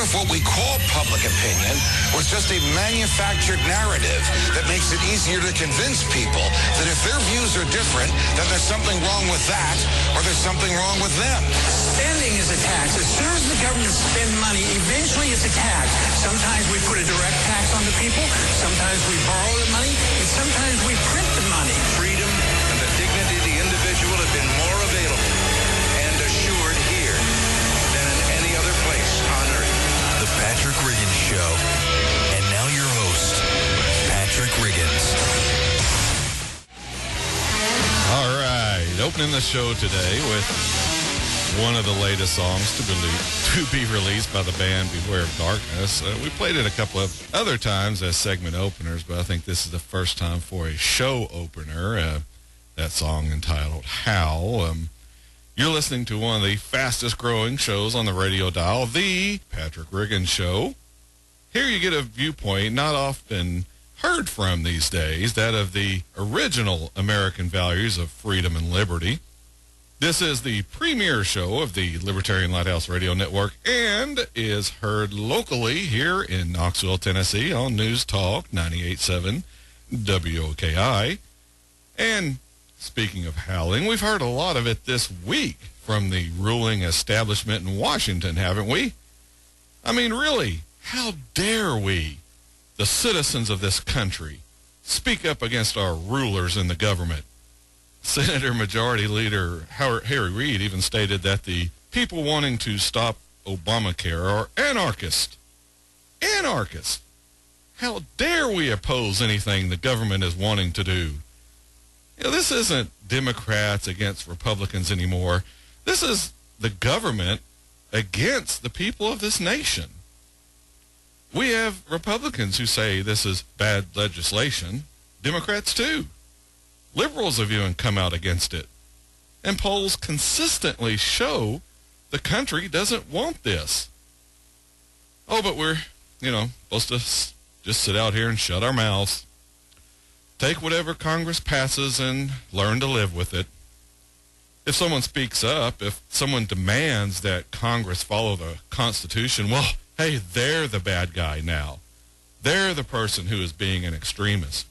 if what we call public opinion was just a manufactured narrative that makes it easier to convince people that if their views are different, then there's something wrong with that, or there's something wrong with them. Spending is a tax. As soon as the government spends money, eventually it's a tax. Sometimes we put a direct tax on the people, sometimes we borrow the money, and sometimes we print the money. Freedom and the dignity of the individual have been more available and assured here than in any other place on earth. The Patrick Riggins Show. And now your host, Patrick Riggins. All right, opening the show today with one of the latest songs to be released by the band Beware of Darkness. We played it a couple of other times as segment openers, but I think this is the first time for a show opener. That song entitled How. You're listening to one of the fastest growing shows on the radio dial, The Patrick Riggins Show. Here you get a viewpoint not often heard from these days, that of the original American values of freedom and liberty. This is the premier show of the Libertarian Lighthouse Radio Network and is heard locally here in Knoxville, Tennessee on News Talk 98.7 WOKI. And speaking of howling, we've heard a lot of it this week from the ruling establishment in Washington, haven't we? I mean, really, how dare we, the citizens of this country, speak up against our rulers in the government? Senator Majority Leader Harry Reid even stated that the people wanting to stop Obamacare are anarchists. Anarchists! How dare we oppose anything the government is wanting to do? You know, this isn't Democrats against Republicans anymore. This is the government against the people of this nation. We have Republicans who say this is bad legislation. Democrats too. Liberals have even come out against it. And polls consistently show the country doesn't want this. Oh, but we're, supposed to just sit out here and shut our mouths. Take whatever Congress passes and learn to live with it. If someone speaks up, if someone demands that Congress follow the Constitution, well, hey, they're the bad guy now. They're the person who is being an extremist.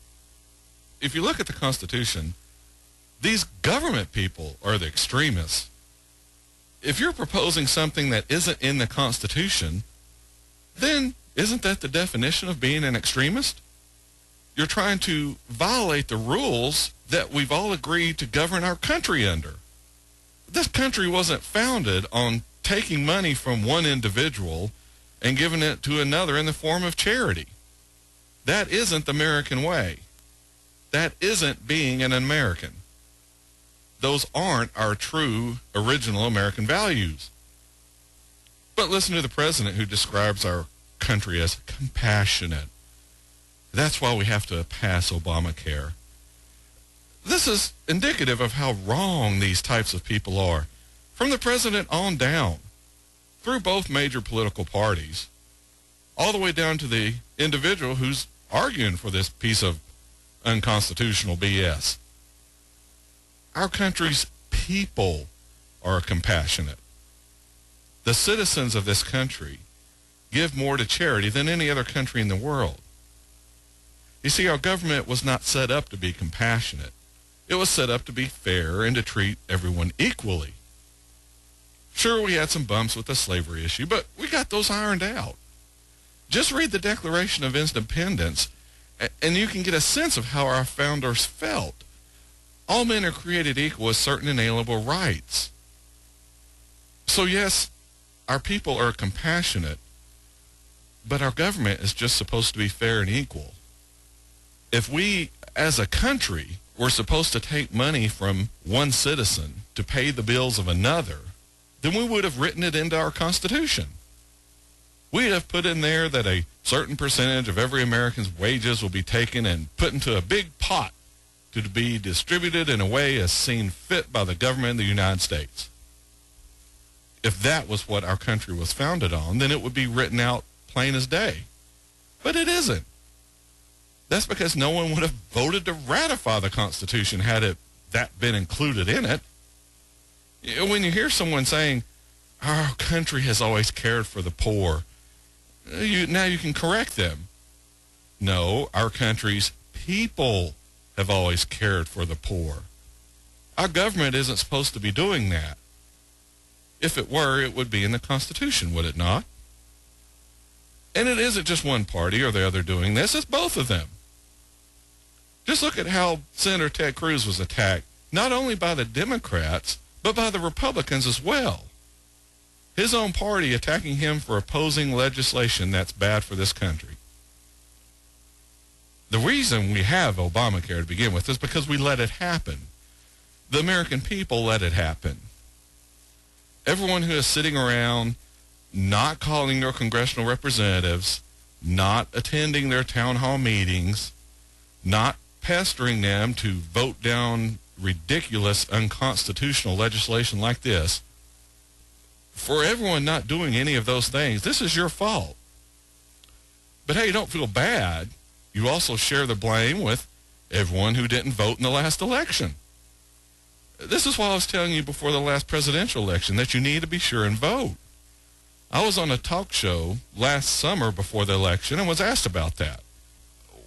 If you look at the Constitution, these government people are the extremists. If you're proposing something that isn't in the Constitution, then isn't that the definition of being an extremist? You're trying to violate the rules that we've all agreed to govern our country under. This country wasn't founded on taking money from one individual and giving it to another in the form of charity. That isn't the American way. That isn't being an American. Those aren't our true, original American values. But listen to the president who describes our country as compassionate. That's why we have to pass Obamacare. This is indicative of how wrong these types of people are. From the president on down, through both major political parties, all the way down to the individual who's arguing for this piece of unconstitutional BS. Our country's people are compassionate. The citizens of this country give more to charity than any other country in the world. You see, our government was not set up to be compassionate. It was set up to be fair and to treat everyone equally. Sure, we had some bumps with the slavery issue, but we got those ironed out. Just read the Declaration of Independence, and you can get a sense of how our founders felt. All men are created equal with certain inalienable rights. So yes, our people are compassionate, but our government is just supposed to be fair and equal. If we, as a country, were supposed to take money from one citizen to pay the bills of another, then we would have written it into our Constitution. We'd have put in there that a certain percentage of every American's wages will be taken and put into a big pot to be distributed in a way as seen fit by the government of the United States. If that was what our country was founded on, then it would be written out plain as day. But it isn't. That's because no one would have voted to ratify the Constitution had that been included in it. When you hear someone saying, our country has always cared for the poor, Now you can correct them. No, our country's people have always cared for the poor. Our government isn't supposed to be doing that. If it were, it would be in the Constitution, would it not? And it isn't just one party or the other doing this, it's both of them. Just look at how Senator Ted Cruz was attacked, not only by the Democrats, but by the Republicans as well. His own party attacking him for opposing legislation that's bad for this country. The reason we have Obamacare to begin with is because we let it happen. The American people let it happen. Everyone who is sitting around not calling their congressional representatives, not attending their town hall meetings, not pestering them to vote down ridiculous, unconstitutional legislation like this, for everyone not doing any of those things, this is your fault. But hey, don't feel bad. You also share the blame with everyone who didn't vote in the last election. This is why I was telling you before the last presidential election that you need to be sure and vote. I was on a talk show last summer before the election and was asked about that.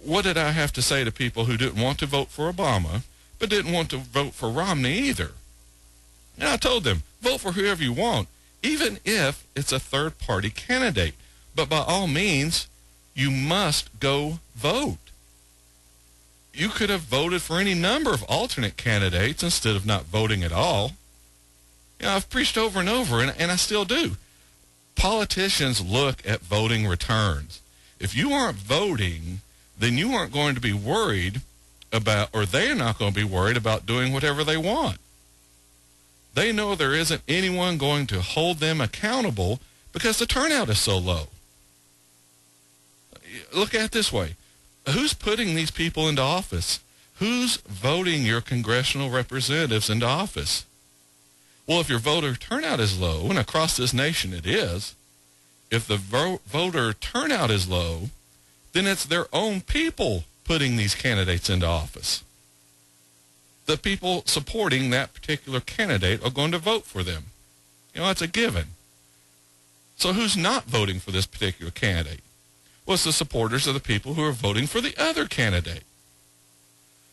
What did I have to say to people who didn't want to vote for Obama, but didn't want to vote for Romney either? And I told them, vote for whoever you want, even if it's a third-party candidate. But by all means, you must go vote. You could have voted for any number of alternate candidates instead of not voting at all. You know, I've preached over and over, and I still do. Politicians look at voting returns. If you aren't voting, then you aren't going to be worried about, or they're not going to be worried about doing whatever they want. They know there isn't anyone going to hold them accountable because the turnout is so low. Look at it this way. Who's putting these people into office? Who's voting your congressional representatives into office? Well, if your voter turnout is low, and across this nation it is, if the voter turnout is low, then it's their own people putting these candidates into office. The people supporting that particular candidate are going to vote for them. You know, that's a given. So who's not voting for this particular candidate? Well, it's the supporters of the people who are voting for the other candidate.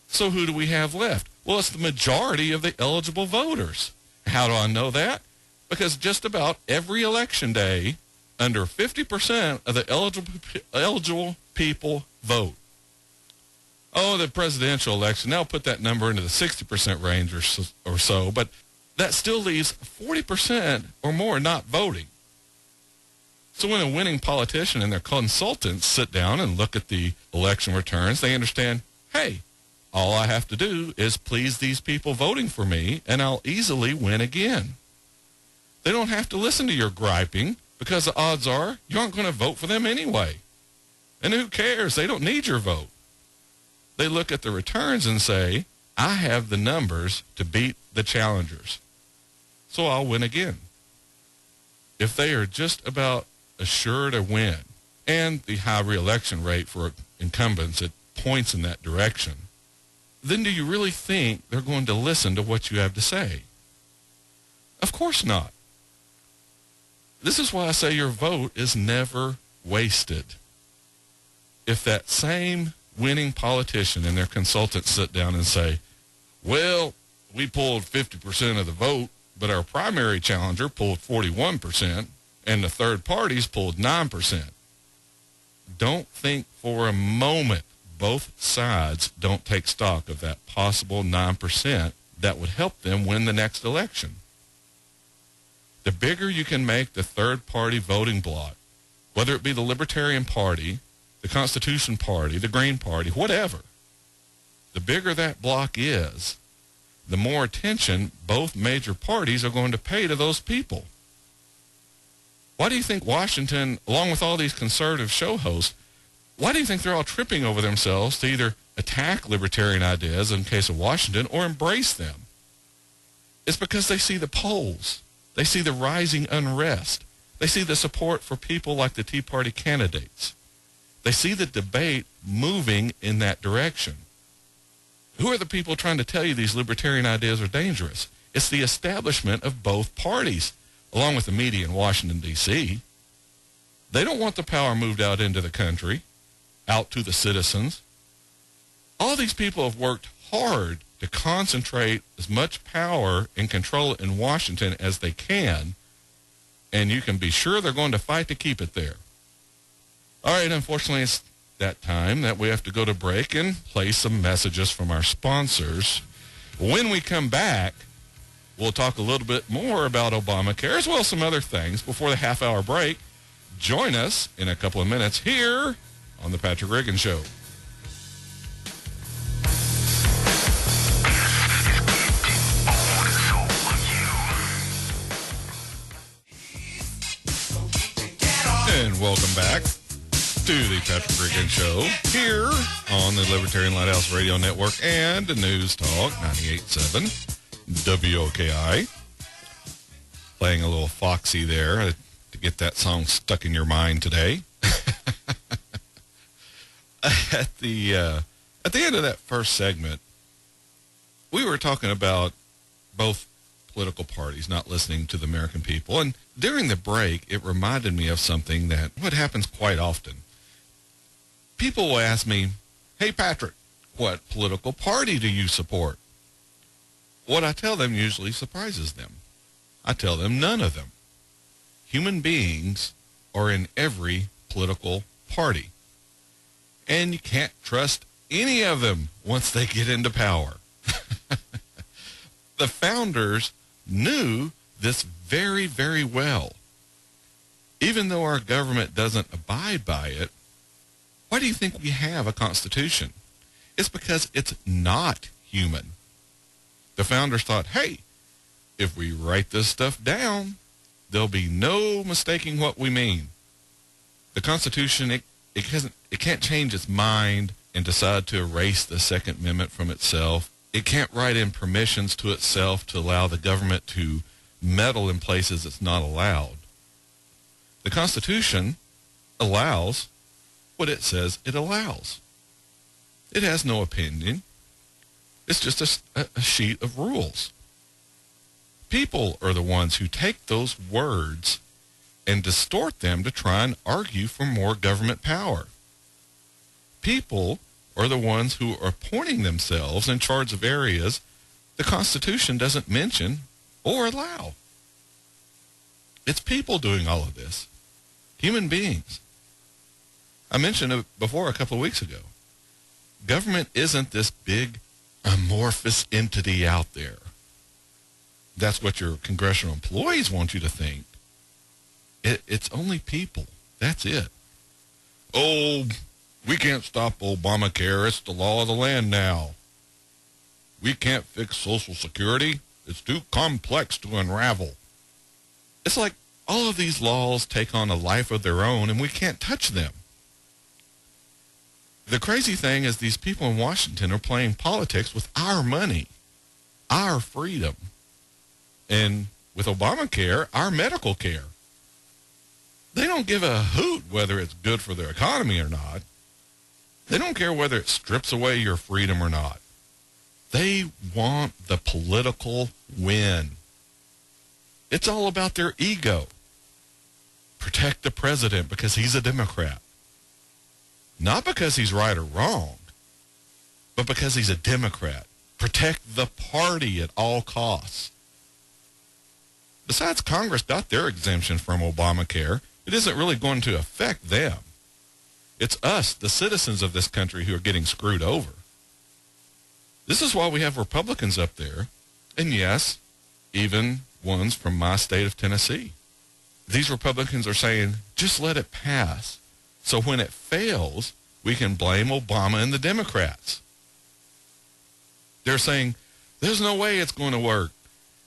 So who do we have left? Well, it's the majority of the eligible voters. How do I know that? Because just about every election day, under 50% of the eligible people vote. Oh, the presidential election, they'll put that number into the 60% range or so, but that still leaves 40% or more not voting. So when a winning politician and their consultants sit down and look at the election returns, they understand, hey, all I have to do is please these people voting for me, and I'll easily win again. They don't have to listen to your griping because the odds are you aren't going to vote for them anyway. And who cares? They don't need your vote. They look at the returns and say, I have the numbers to beat the challengers, so I'll win again. If they are just about assured a win, and the high reelection rate for incumbents, it points in that direction, then do you really think they're going to listen to what you have to say? Of course not. This is why I say your vote is never wasted. If that same winning politician and their consultants sit down and say, well, we pulled 50% of the vote, but our primary challenger pulled 41%, and the third parties pulled 9%. Don't think for a moment both sides don't take stock of that possible 9% that would help them win the next election. The bigger you can make the third-party voting bloc, whether it be the Libertarian Party, the Constitution Party, the Green Party, whatever, the bigger that bloc is, the more attention both major parties are going to pay to those people. Why do you think Washington, along with all these conservative show hosts, why do you think they're all tripping over themselves to either attack libertarian ideas in case of Washington or embrace them? It's because they see the polls. They see the rising unrest. They see the support for people like the Tea Party candidates. They see the debate moving in that direction. Who are the people trying to tell you these libertarian ideas are dangerous? It's the establishment of both parties, along with the media in Washington, D.C. They don't want the power moved out into the country, out to the citizens. All these people have worked hard to concentrate as much power and control in Washington as they can, and you can be sure they're going to fight to keep it there. All right, unfortunately, it's that time that we have to go to break and play some messages from our sponsors. When we come back, we'll talk a little bit more about Obamacare, as well as some other things before the half-hour break. Join us in a couple of minutes here on The Patrick Reagan Show. And welcome back to the Patrick Reagan Show here on the Libertarian Lighthouse Radio Network and the News Talk 98.7 WOKI. Playing a little Foxy there to get that song stuck in your mind today. At the end of that first segment, we were talking about both political parties not listening to the American people. And during the break, it reminded me of something that what happens quite often. People will ask me, "Hey, Patrick, what political party do you support?" What I tell them usually surprises them. I tell them none of them. Human beings are in every political party. And you can't trust any of them once they get into power. The founders knew this very, very well. Even though our government doesn't abide by it, why do you think we have a constitution? It's because it's not human. The founders thought, hey, if we write this stuff down, there'll be no mistaking what we mean. The Constitution, it can't change its mind and decide to erase the Second Amendment from itself. It can't write in permissions to itself to allow the government to meddle in places it's not allowed. The Constitution allows what it says it allows. It has no opinion. It's just a sheet of rules. People are the ones who take those words and distort them to try and argue for more government power. People are the ones who are appointing themselves in charge of areas the Constitution doesn't mention or allow. It's people doing all of this. Human beings. I mentioned it before a couple of weeks ago. Government isn't this big amorphous entity out there. That's what your congressional employees want you to think. It's only people. That's it. Oh, we can't stop Obamacare. It's the law of the land now. We can't fix Social Security. It's too complex to unravel. It's like all of these laws take on a life of their own, and we can't touch them. The crazy thing is these people in Washington are playing politics with our money, our freedom, and with Obamacare, our medical care. They don't give a hoot whether it's good for their economy or not. They don't care whether it strips away your freedom or not. They want the political win. It's all about their ego. Protect the president because he's a Democrat. Not because he's right or wrong, but because he's a Democrat. Protect the party at all costs. Besides, Congress got their exemption from Obamacare. It isn't really going to affect them. It's us, the citizens of this country, who are getting screwed over. This is why we have Republicans up there, and yes, even ones from my state of Tennessee. These Republicans are saying, just let it pass. So when it fails, we can blame Obama and the Democrats. They're saying, there's no way it's going to work.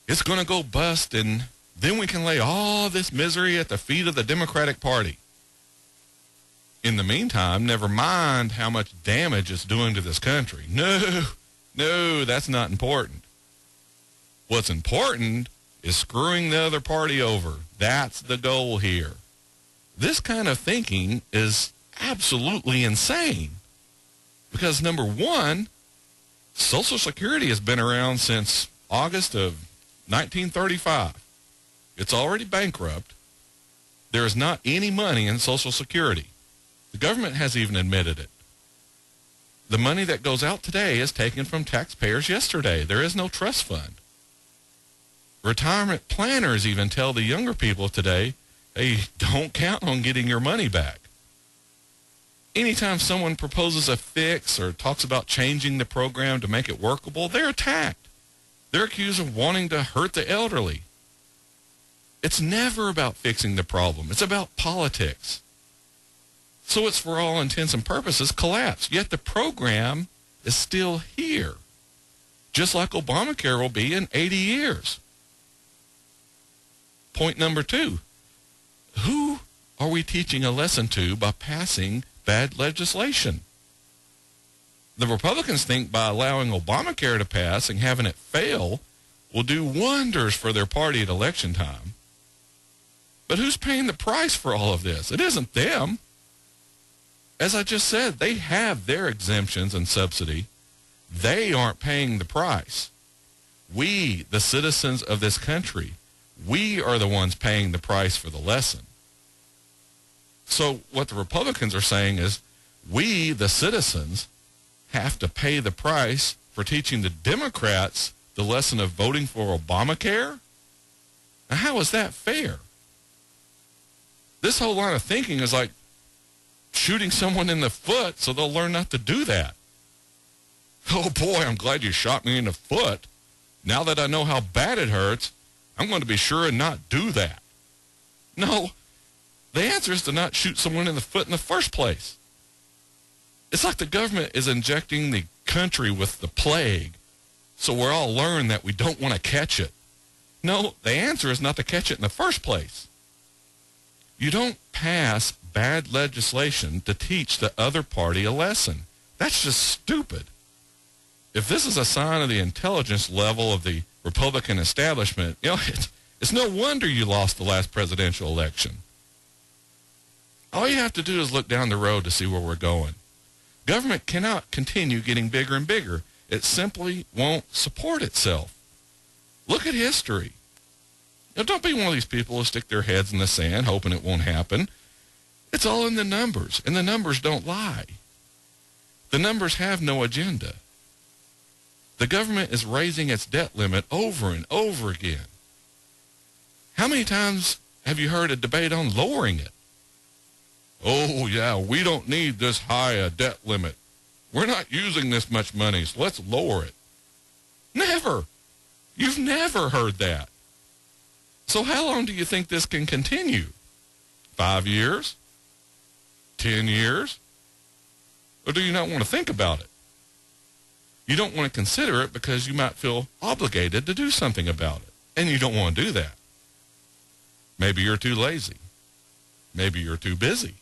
It's going to go bust, and then we can lay all this misery at the feet of the Democratic Party. In the meantime, never mind how much damage it's doing to this country. No, that's not important. What's important is screwing the other party over. That's the goal here. This kind of thinking is absolutely insane because, number one, Social Security has been around since August of 1935. It's already bankrupt. There is not any money in Social Security. The government has even admitted it. The money that goes out today is taken from taxpayers yesterday. There is no trust fund. Retirement planners even tell the younger people today, hey, don't count on getting your money back. Anytime someone proposes a fix or talks about changing the program to make it workable, they're attacked. They're accused of wanting to hurt the elderly. It's never about fixing the problem. It's about politics. So it's, for all intents and purposes, collapsed. Yet the program is still here, just like Obamacare will be in 80 years. Point number 2, who are we teaching a lesson to by passing bad legislation? The Republicans think by allowing Obamacare to pass and having it fail will do wonders for their party at election time. But who's paying the price for all of this? It isn't them. As I just said, they have their exemptions and subsidy. They aren't paying the price. We, the citizens of this country, we are the ones paying the price for the lesson. So what the Republicans are saying is, we, the citizens, have to pay the price for teaching the Democrats the lesson of voting for Obamacare? Now, how is that fair? This whole line of thinking is like shooting someone in the foot so they'll learn not to do that. Oh boy, I'm glad you shot me in the foot. Now that I know how bad it hurts, I'm going to be sure and not do that. No, the answer is to not shoot someone in the foot in the first place. It's like the government is injecting the country with the plague, so we're all learn that we don't want to catch it. No, the answer is not to catch it in the first place. You don't pass bad legislation to teach the other party a lesson. That's just stupid. If this is a sign of the intelligence level of the Republican establishment, it's no wonder you lost the last presidential election. All you have to do is look down the road to see where we're going. Government cannot continue getting bigger and bigger. It simply won't support itself. Look at history. Now, don't be one of these people who stick their heads in the sand hoping it won't happen. It's all in the numbers, and the numbers don't lie. The numbers have no agenda. The government is raising its debt limit over and over again. How many times have you heard a debate on lowering it? Oh, yeah, we don't need this high a debt limit. We're not using this much money, so let's lower it. Never. You've never heard that. So how long do you think this can continue? 5 years? 10 years? Or do you not want to think about it? You don't want to consider it because you might feel obligated to do something about it, and you don't want to do that. Maybe you're too lazy. Maybe you're too busy.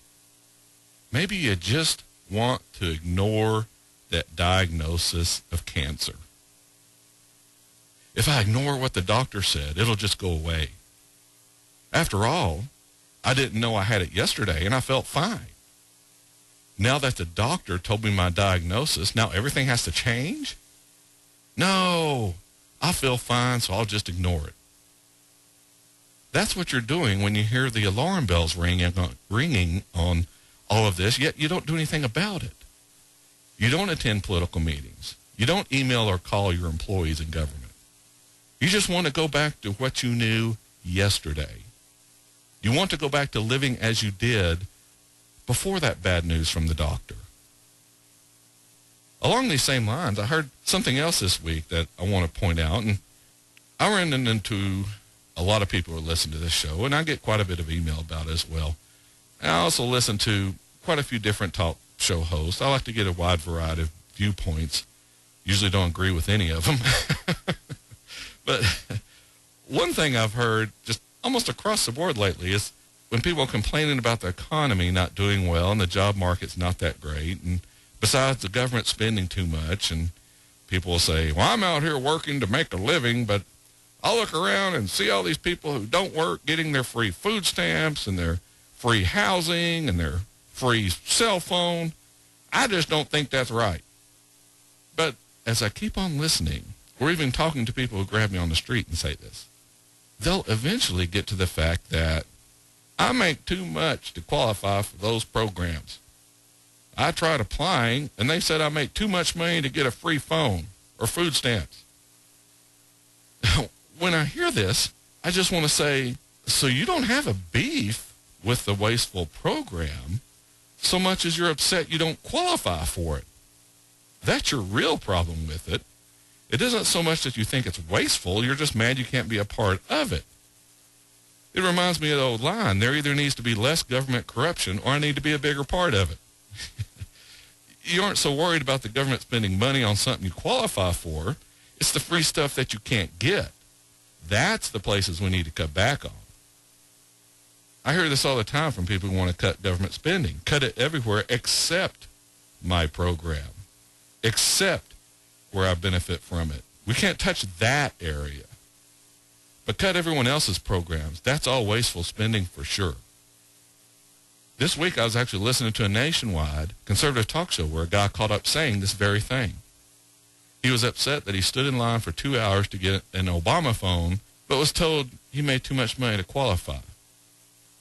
Maybe you just want to ignore that diagnosis of cancer. If I ignore what the doctor said, it'll just go away. After all, I didn't know I had it yesterday, and I felt fine. Now that the doctor told me my diagnosis, now everything has to change? No, I feel fine, so I'll just ignore it. That's what you're doing when you hear the alarm bells ringing on all of this, yet you don't do anything about it. You don't attend political meetings. You don't email or call your employees in government. You just want to go back to what you knew yesterday. You want to go back to living as you did before that bad news from the doctor. Along these same lines, I heard something else this week that I want to point out, and I ran into a lot of people who listen to this show, and I get quite a bit of email about it as well. And I also listen to quite a few different talk show hosts. I like to get a wide variety of viewpoints. Usually don't agree with any of them. But one thing I've heard just almost across the board lately is when people are complaining about the economy not doing well and the job market's not that great, and besides the government spending too much, and people will say, well, I'm out here working to make a living, but I'll look around and see all these people who don't work getting their free food stamps and their free housing and their free cell phone. I just don't think that's right. But as I keep on listening, or even talking to people who grab me on the street and say this, they'll eventually get to the fact that I make too much to qualify for those programs. I tried applying, and they said I make too much money to get a free phone or food stamps. When I hear this, I just want to say, so you don't have a beef with the wasteful program so much as you're upset you don't qualify for it. That's your real problem with it. It isn't so much that you think it's wasteful, you're just mad you can't be a part of it. It reminds me of the old line, there either needs to be less government corruption or I need to be a bigger part of it. You aren't so worried about the government spending money on something you qualify for. It's the free stuff that you can't get. That's the places we need to cut back on. I hear this all the time from people who want to cut government spending. Cut it everywhere except my program. Except where I benefit from it. We can't touch that area. But cut everyone else's programs. That's all wasteful spending for sure. This week I was actually listening to a nationwide conservative talk show where a guy caught up saying this very thing. He was upset that he stood in line for 2 hours to get an Obama phone, but was told he made too much money to qualify.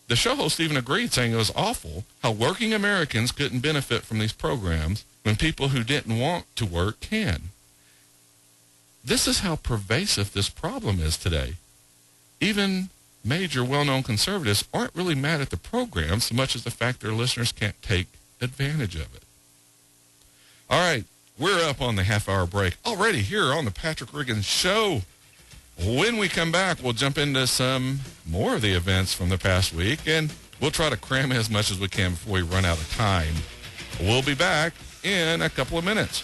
The show host even agreed, saying it was awful how working Americans couldn't benefit from these programs when people who didn't want to work can. This is how pervasive this problem is today. Even major well-known conservatives aren't really mad at the program so much as the fact their listeners can't take advantage of it. All right, we're up on the half-hour break already here on the Patrick Riggins Show. When we come back, we'll jump into some more of the events from the past week, and we'll try to cram as much as we can before we run out of time. We'll be back in a couple of minutes.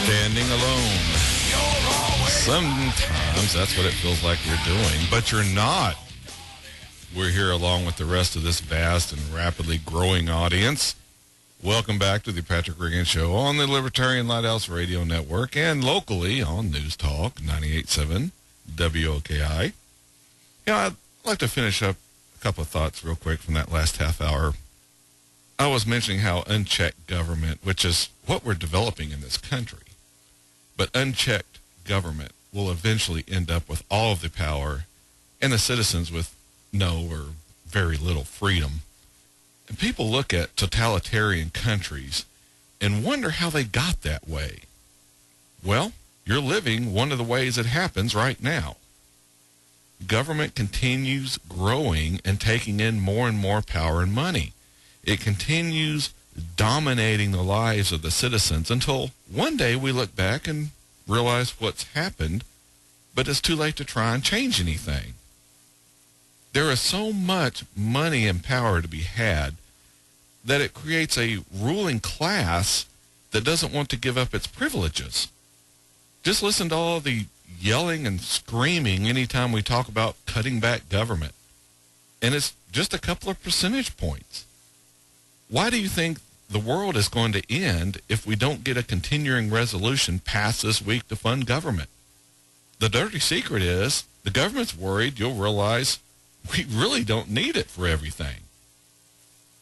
Standing alone. Sometimes that's what it feels like you're doing, but you're not. We're here along with the rest of this vast and rapidly growing audience. Welcome back to the Patrick Riggins Show on the Libertarian Lighthouse Radio Network and locally on News Talk 98.7 WOKI. I'd like to finish up a couple of thoughts real quick from that last half hour. I was mentioning how unchecked government, which is what we're developing in this country, but unchecked government will eventually end up with all of the power and the citizens with no or very little freedom. And people look at totalitarian countries and wonder how they got that way. Well, you're living one of the ways it happens right now. Government continues growing and taking in more and more power and money. It continues dominating the lives of the citizens until one day we look back and realize what's happened, but it's too late to try and change anything. There is so much money and power to be had that it creates a ruling class that doesn't want to give up its privileges. Just listen to all the yelling and screaming anytime we talk about cutting back government. And it's just a couple of percentage points. Why do you think the world is going to end if we don't get a continuing resolution passed this week to fund government? The dirty secret is the government's worried you'll realize we really don't need it for everything.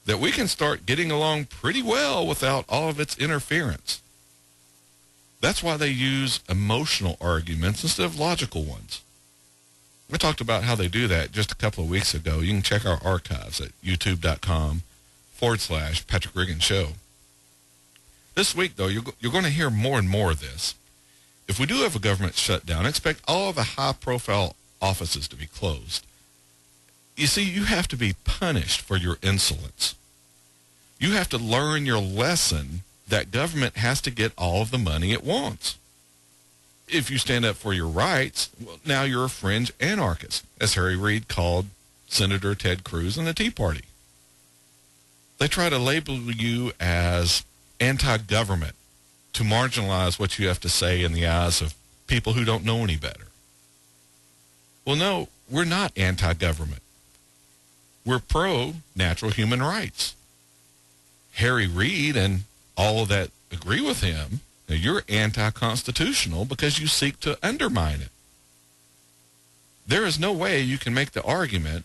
That we can start getting along pretty well without all of its interference. That's why they use emotional arguments instead of logical ones. We talked about how they do that just a couple of weeks ago. You can check our archives at youtube.com/Patrick Riggins Show. This week, though, you're going to hear more and more of this. If we do have a government shutdown, expect all of the high-profile offices to be closed. You see, you have to be punished for your insolence. You have to learn your lesson that government has to get all of the money it wants. If you stand up for your rights, well, now you're a fringe anarchist, as Harry Reid called Senator Ted Cruz and the Tea Party. They try to label you as anti-government to marginalize what you have to say in the eyes of people who don't know any better. Well, no, we're not anti-government. We're pro-natural human rights. Harry Reid and all of that agree with him. Now, you're anti-constitutional because you seek to undermine it. There is no way you can make the argument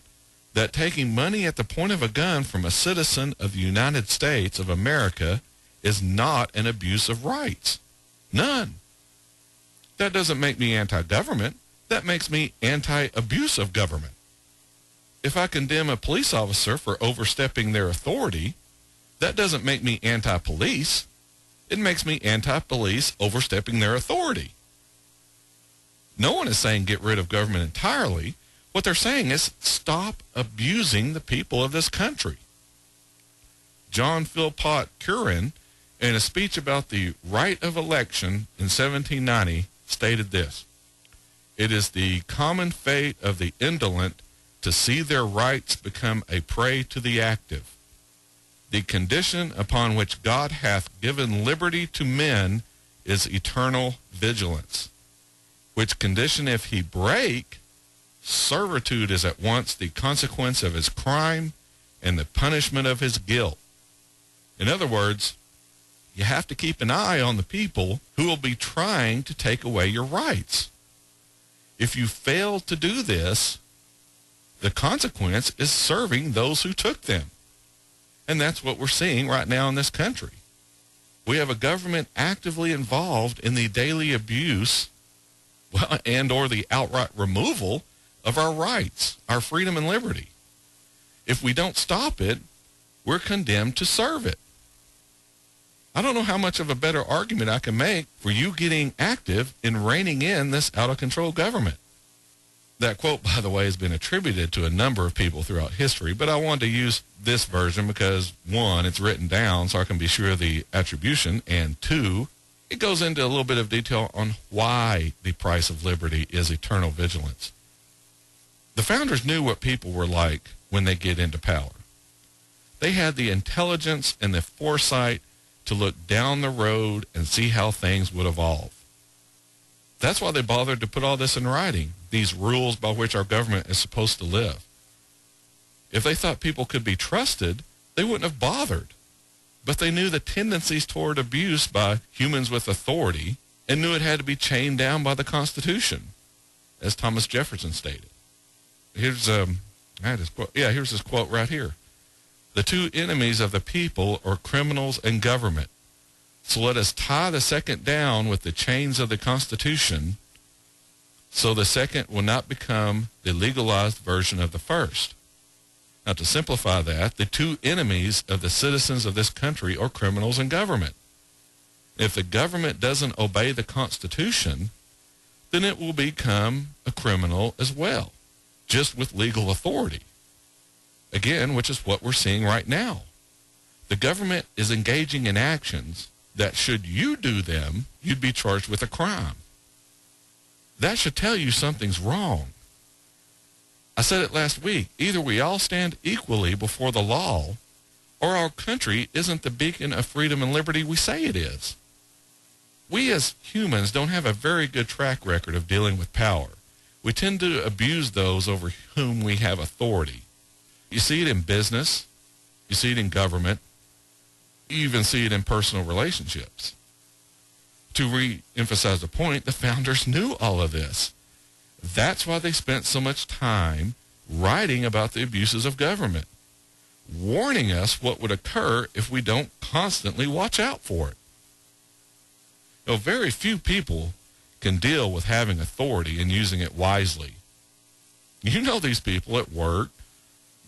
that taking money at the point of a gun from a citizen of the United States of America is not an abuse of rights. None. That doesn't make me anti-government. That makes me anti-abuse of government. If I condemn a police officer for overstepping their authority, that doesn't make me anti-police. It makes me anti-police overstepping their authority. No one is saying get rid of government entirely. What they're saying is stop abusing the people of this country. John Philpott Curran, in a speech about the right of election in 1790, stated this: "It is the common fate of the indolent to see their rights become a prey to the active. The condition upon which God hath given liberty to men is eternal vigilance, which condition if he break, servitude is at once the consequence of his crime and the punishment of his guilt." In other words, you have to keep an eye on the people who will be trying to take away your rights. If you fail to do this, the consequence is serving those who took them. And that's what we're seeing right now in this country. We have a government actively involved in the daily abuse and or the outright removal of our rights, our freedom and liberty. If we don't stop it, we're condemned to serve it. I don't know how much of a better argument I can make for you getting active in reining in this out-of-control government. That quote, by the way, has been attributed to a number of people throughout history, but I wanted to use this version because, one, it's written down so I can be sure of the attribution, and two, it goes into a little bit of detail on why the price of liberty is eternal vigilance. The founders knew what people were like when they get into power. They had the intelligence and the foresight to look down the road and see how things would evolve. That's why they bothered to put all this in writing, these rules by which our government is supposed to live. If they thought people could be trusted, they wouldn't have bothered. But they knew the tendencies toward abuse by humans with authority and knew it had to be chained down by the Constitution, as Thomas Jefferson stated. Here's his quote right here. "The two enemies of the people are criminals and government. So let us tie the second down with the chains of the Constitution, so the second will not become the legalized version of the first." Now, to simplify that, the two enemies of the citizens of this country are criminals and government. If the government doesn't obey the Constitution, then it will become a criminal as well, just with legal authority. Again, which is what we're seeing right now. The government is engaging in actions that should you do them, you'd be charged with a crime. That should tell you something's wrong. I said it last week, either we all stand equally before the law, or our country isn't the beacon of freedom and liberty we say it is. We as humans don't have a very good track record of dealing with power. We tend to abuse those over whom we have authority. You see it in business, you see it in government, you even see it in personal relationships. To re-emphasize the point, the founders knew all of this. That's why they spent so much time writing about the abuses of government, warning us what would occur if we don't constantly watch out for it. Now, very few people can deal with having authority and using it wisely. You know these people at work,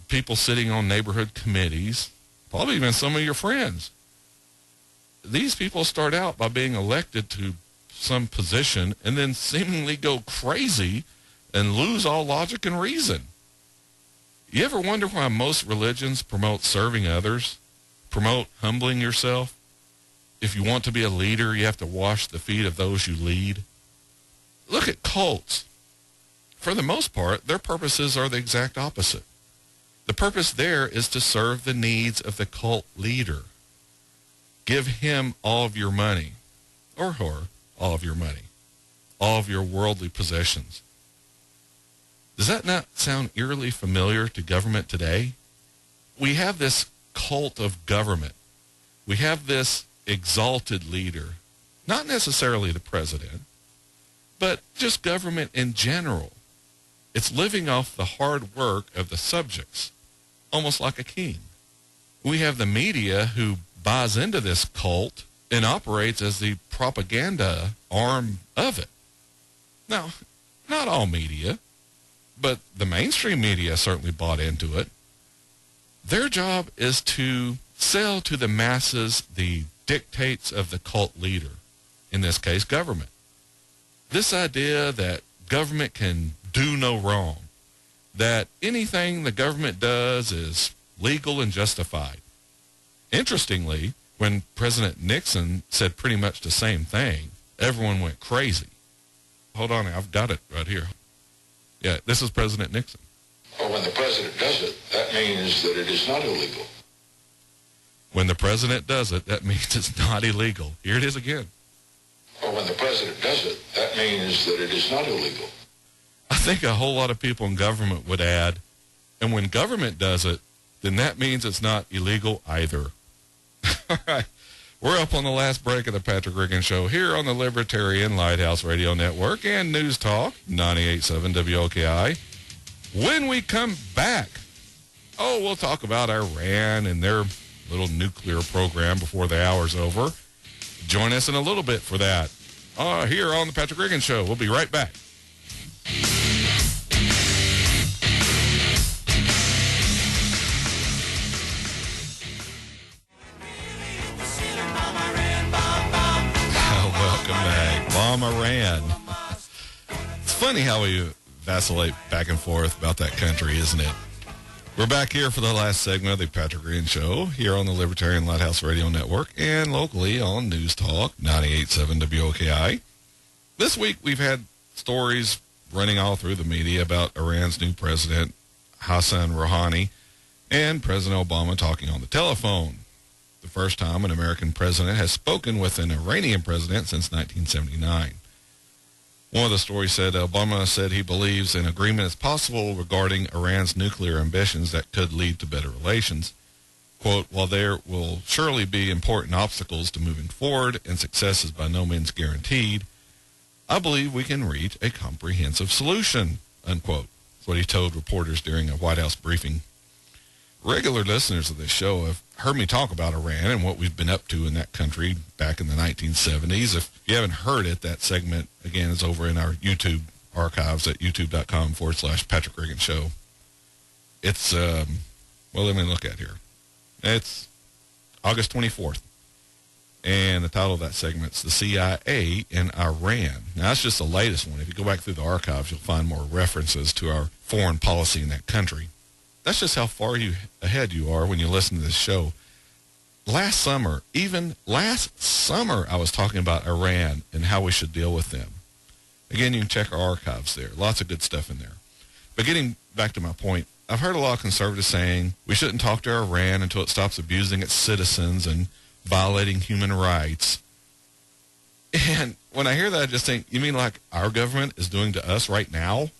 people sitting on neighborhood committees, probably even some of your friends. These people start out by being elected to some position and then seemingly go crazy and lose all logic and reason. You ever wonder why most religions promote serving others, promote humbling yourself? If you want to be a leader, you have to wash the feet of those you lead. Look at cults. For the most part, their purposes are the exact opposite. The purpose there is to serve the needs of the cult leader. Give him all of your money, or her all of your money, all of your worldly possessions. Does that not sound eerily familiar to government today? We have this cult of government. We have this exalted leader, not necessarily the president, but just government in general. It's living off the hard work of the subjects, almost like a king. We have the media who buys into this cult and operates as the propaganda arm of it. Now, not all media, but the mainstream media certainly bought into it. Their job is to sell to the masses the dictates of the cult leader, in this case, government. This idea that government can do no wrong, that anything the government does is legal and justified. Interestingly, when President Nixon said pretty much the same thing, everyone went crazy. Hold on, I've got it right here. Yeah, this is President Nixon. Well, when the president does it, that means that it is not illegal. When the president does it, that means it's not illegal. Here it is again. Well, when the president does it, that means that it is not illegal. I think a whole lot of people in government would add, and when government does it, then that means it's not illegal either. All right. We're up on the last break of the Patrick Riggin Show here on the Libertarian Lighthouse Radio Network and News Talk 98.7 WOKI. When we come back, we'll talk about Iran and their little nuclear program before the hour's over. Join us in a little bit for that here on the Patrick Riggin Show. We'll be right back. Welcome back. Bomb Iran. It's funny how we vacillate back and forth about that country, isn't it? We're back here for the last segment of the Patrick Riggin Show here on the Libertarian Lighthouse Radio Network and locally on News Talk 98.7 WOKI. This week we've had stories running all through the media about Iran's new president, Hassan Rouhani, and President Obama talking on the telephone. The first time an American president has spoken with an Iranian president since 1979. One of the stories said Obama said he believes an agreement is possible regarding Iran's nuclear ambitions that could lead to better relations. Quote, while there will surely be important obstacles to moving forward and success is by no means guaranteed, I believe we can reach a comprehensive solution, unquote. That's what he told reporters during a White House briefing. Regular listeners of this show have heard me talk about Iran and what we've been up to in that country back in the 1970s. If you haven't heard it, that segment, again, is over in our YouTube archives at youtube.com/Patrick Riggin Show. It's, let me look at here. It's August 24th. And the title of that segment is The CIA in Iran. Now, that's just the latest one. If you go back through the archives, you'll find more references to our foreign policy in that country. That's just how far ahead you are when you listen to this show. Last summer, I was talking about Iran and how we should deal with them. Again, you can check our archives there. Lots of good stuff in there. But getting back to my point, I've heard a lot of conservatives saying we shouldn't talk to Iran until it stops abusing its citizens and violating human rights. And when I hear that, I just think, you mean like our government is doing to us right now?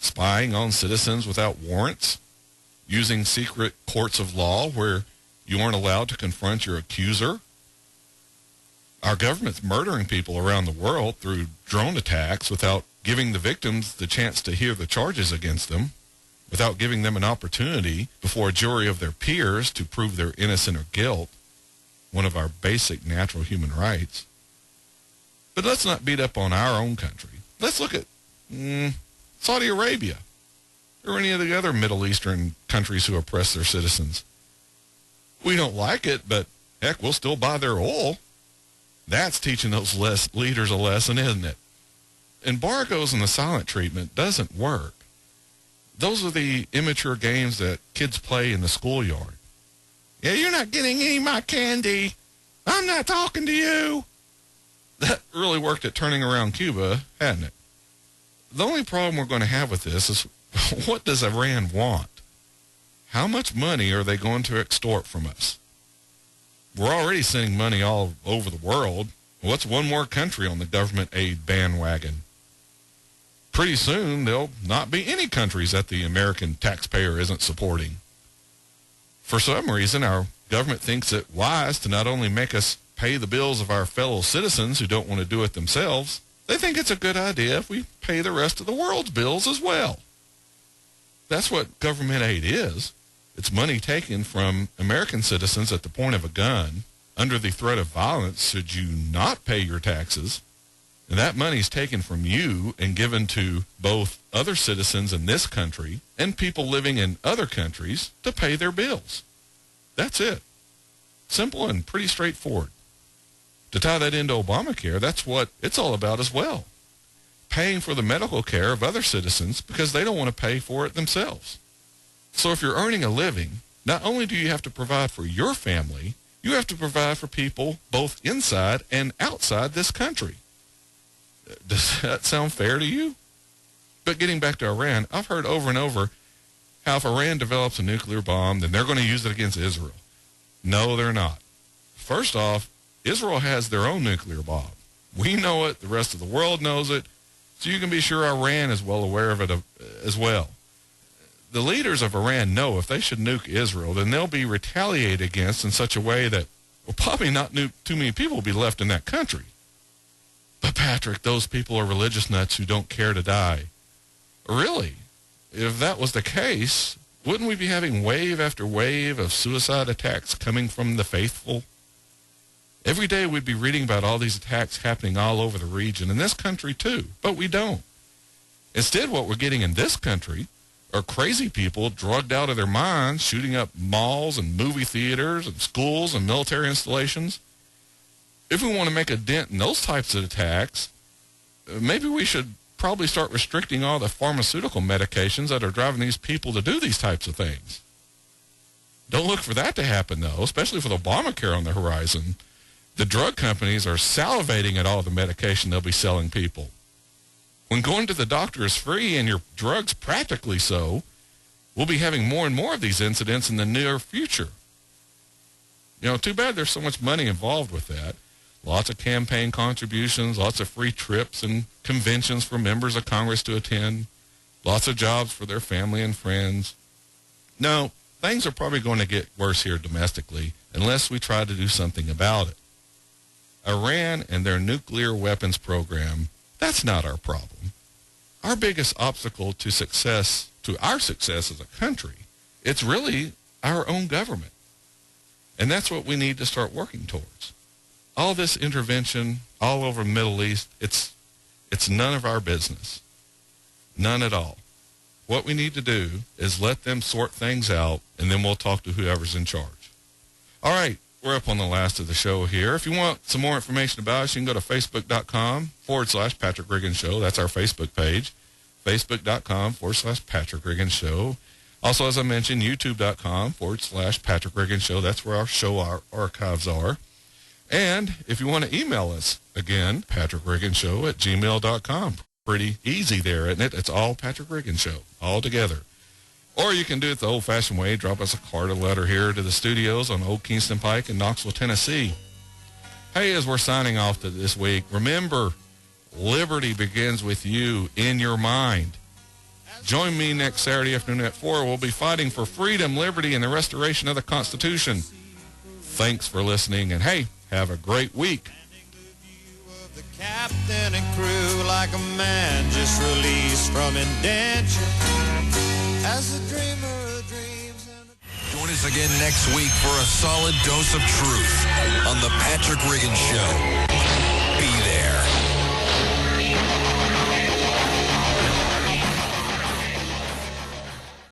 Spying on citizens without warrants? Using secret courts of law where you aren't allowed to confront your accuser? Our government's murdering people around the world through drone attacks without giving the victims the chance to hear the charges against them, without giving them an opportunity before a jury of their peers to prove their innocence or guilt, one of our basic natural human rights. But let's not beat up on our own country. Let's look at Saudi Arabia or any of the other Middle Eastern countries who oppress their citizens. We don't like it, but heck, we'll still buy their oil. That's teaching those leaders a lesson, isn't it? Embargoes and the silent treatment doesn't work. Those are the immature games that kids play in the schoolyard. Yeah, you're not getting any of my candy. I'm not talking to you. That really worked at turning around Cuba, hadn't it? The only problem we're going to have with this is, what does Iran want? How much money are they going to extort from us? We're already sending money all over the world. What's one more country on the government aid bandwagon? Pretty soon, there'll not be any countries that the American taxpayer isn't supporting. For some reason, our government thinks it wise to not only make us pay the bills of our fellow citizens who don't want to do it themselves, they think it's a good idea if we pay the rest of the world's bills as well. That's what government aid is. It's money taken from American citizens at the point of a gun, under the threat of violence should you not pay your taxes. And that money is taken from you and given to both other citizens in this country and people living in other countries to pay their bills. That's it. Simple and pretty straightforward. To tie that into Obamacare, that's what it's all about as well. Paying for the medical care of other citizens because they don't want to pay for it themselves. So if you're earning a living, not only do you have to provide for your family, you have to provide for people both inside and outside this country. Does that sound fair to you? But getting back to Iran, I've heard over and over how if Iran develops a nuclear bomb, then they're going to use it against Israel. No, they're not. First off, Israel has their own nuclear bomb. We know it. The rest of the world knows it. So you can be sure Iran is well aware of it as well. The leaders of Iran know if they should nuke Israel, then they'll be retaliated against in such a way that, well, probably not too many people will be left in that country. But Patrick, those people are religious nuts who don't care to die. Really? If that was the case, wouldn't we be having wave after wave of suicide attacks coming from the faithful? Every day we'd be reading about all these attacks happening all over the region, in this country too, but we don't. Instead, what we're getting in this country are crazy people drugged out of their minds, shooting up malls and movie theaters and schools and military installations. If we want to make a dent in those types of attacks, maybe we should probably start restricting all the pharmaceutical medications that are driving these people to do these types of things. Don't look for that to happen, though, especially with Obamacare on the horizon. The drug companies are salivating at all the medication they'll be selling people. When going to the doctor is free and your drugs practically so, we'll be having more and more of these incidents in the near future. You know, too bad there's so much money involved with that. Lots of campaign contributions, lots of free trips and conventions for members of Congress to attend, lots of jobs for their family and friends. No, things are probably going to get worse here domestically unless we try to do something about it. Iran and their nuclear weapons program, that's not our problem. Our biggest obstacle to success, to our success as a country, it's really our own government. And that's what we need to start working towards. All this intervention all over the Middle East, it's none of our business. None at all. What we need to do is let them sort things out, and then we'll talk to whoever's in charge. All right, we're up on the last of the show here. If you want some more information about us, you can go to facebook.com/Patrick Riggins Show. That's our Facebook page, facebook.com/Patrick Riggins Show. Also, as I mentioned, youtube.com/Patrick Riggins Show. That's where our show archives are. And if you want to email us, again, patrickrigginshow@gmail.com. Pretty easy there, isn't it? It's all Patrick Riggins Show, all together. Or you can do it the old-fashioned way. Drop us a card or letter here to the studios on Old Kingston Pike in Knoxville, Tennessee. Hey, as we're signing off to this week, remember, liberty begins with you in your mind. Join me next Saturday afternoon at 4. We'll be fighting for freedom, liberty, and the restoration of the Constitution. Thanks for listening, and hey, have a great week. The captain and crew, like a man just released from indenture, as a dreamer dreams. Join us again next week for a solid dose of truth on the Patrick Riggins Show.